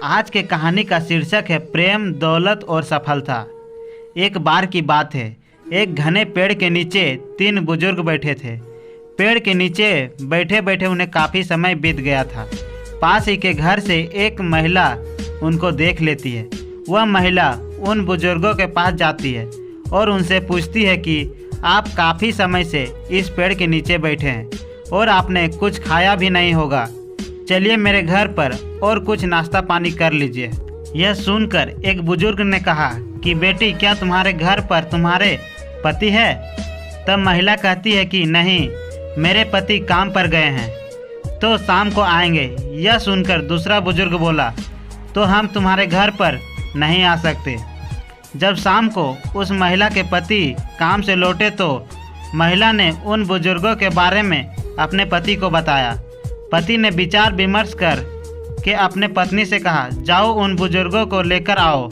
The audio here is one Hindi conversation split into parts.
आज के कहानी का शीर्षक है प्रेम, दौलत और सफलता। एक बार की बात है, एक घने पेड़ के नीचे 3 बुजुर्ग बैठे थे। पेड़ के नीचे बैठे बैठे उन्हें काफ़ी समय बीत गया था। पास ही के घर से एक महिला उनको देख लेती है। वह महिला उन बुजुर्गों के पास जाती है और उनसे पूछती है कि आप काफ़ी समय से इस पेड़ के नीचे बैठे हैं और आपने कुछ खाया भी नहीं होगा। चलिए मेरे घर पर और कुछ नाश्ता पानी कर लीजिए। यह सुनकर एक बुजुर्ग ने कहा कि बेटी, क्या तुम्हारे घर पर तुम्हारे पति है? तब महिला कहती है कि नहीं, मेरे पति काम पर गए हैं, तो शाम को आएंगे। यह सुनकर दूसरा बुजुर्ग बोला, तो हम तुम्हारे घर पर नहीं आ सकते। जब शाम को उस महिला के पति काम से लौटे तो महिला ने उन बुजुर्गों के बारे में अपने पति को बताया। पति ने विचार विमर्श कर के अपने पत्नी से कहा, जाओ उन बुजुर्गों को लेकर आओ,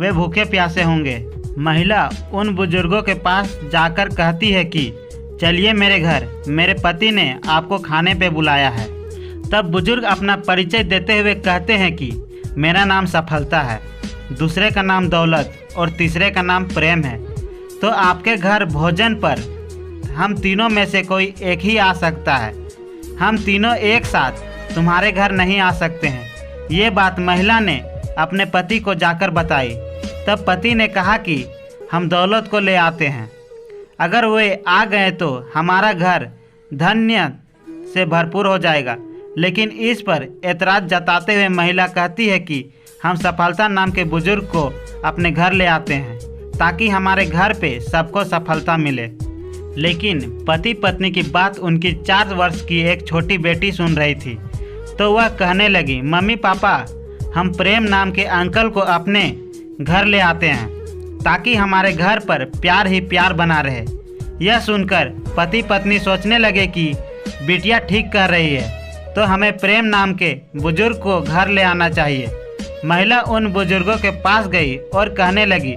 वे भूखे प्यासे होंगे। महिला उन बुजुर्गों के पास जाकर कहती है कि चलिए मेरे घर, मेरे पति ने आपको खाने पे बुलाया है। तब बुजुर्ग अपना परिचय देते हुए कहते हैं कि मेरा नाम सफलता है, दूसरे का नाम दौलत और तीसरे का नाम प्रेम है। तो आपके घर भोजन पर हम तीनों में से कोई एक ही आ सकता है। हम तीनों एक साथ तुम्हारे घर नहीं आ सकते हैं। ये बात महिला ने अपने पति को जाकर बताई। तब पति ने कहा कि हम दौलत को ले आते हैं, अगर वे आ गए तो हमारा घर धन्य से भरपूर हो जाएगा। लेकिन इस पर एतराज़ जताते हुए महिला कहती है कि हम सफलता नाम के बुजुर्ग को अपने घर ले आते हैं ताकि हमारे घर पे सबको सफलता मिले। लेकिन पति पत्नी की बात उनकी 4 वर्ष की एक छोटी बेटी सुन रही थी, तो वह कहने लगी, मम्मी पापा, हम प्रेम नाम के अंकल को अपने घर ले आते हैं ताकि हमारे घर पर प्यार ही प्यार बना रहे। यह सुनकर पति पत्नी सोचने लगे कि बिटिया ठीक कह रही है, तो हमें प्रेम नाम के बुजुर्ग को घर ले आना चाहिए। महिला उन बुजुर्गों के पास गई और कहने लगी,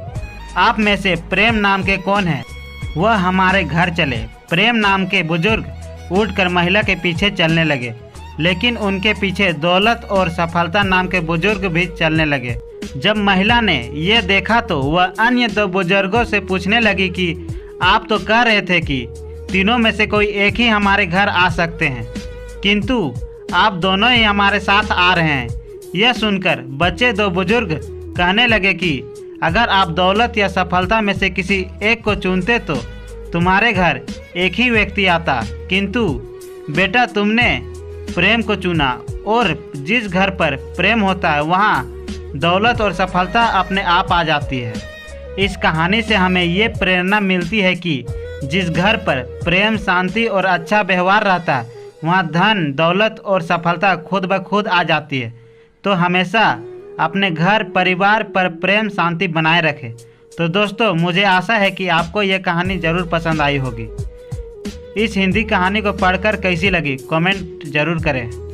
आप में से प्रेम नाम के कौन है, वह हमारे घर चले। प्रेम नाम के बुजुर्ग उठकर महिला के पीछे चलने लगे, लेकिन उनके पीछे दौलत और सफलता नाम के बुजुर्ग भी चलने लगे। जब महिला ने यह देखा तो वह अन्य 2 बुजुर्गों से पूछने लगी कि आप तो कह रहे थे कि तीनों में से कोई एक ही हमारे घर आ सकते हैं, किंतु आप दोनों ही हमारे साथ आ रहे हैं। यह सुनकर बच्चे 2 बुजुर्ग कहने लगे कि अगर आप दौलत या सफलता में से किसी एक को चुनते तो तुम्हारे घर एक ही व्यक्ति आता, किंतु बेटा तुमने प्रेम को चुना, और जिस घर पर प्रेम होता है वहाँ दौलत और सफलता अपने आप आ जाती है। इस कहानी से हमें ये प्रेरणा मिलती है कि जिस घर पर प्रेम, शांति और अच्छा व्यवहार रहता है वहाँ धन, दौलत और सफलता खुद ब खुद आ जाती है। तो हमेशा अपने घर परिवार पर प्रेम शांति बनाए रखें। तो दोस्तों, मुझे आशा है कि आपको यह कहानी ज़रूर पसंद आई होगी। इस हिंदी कहानी को पढ़कर कैसी लगी कमेंट ज़रूर करें।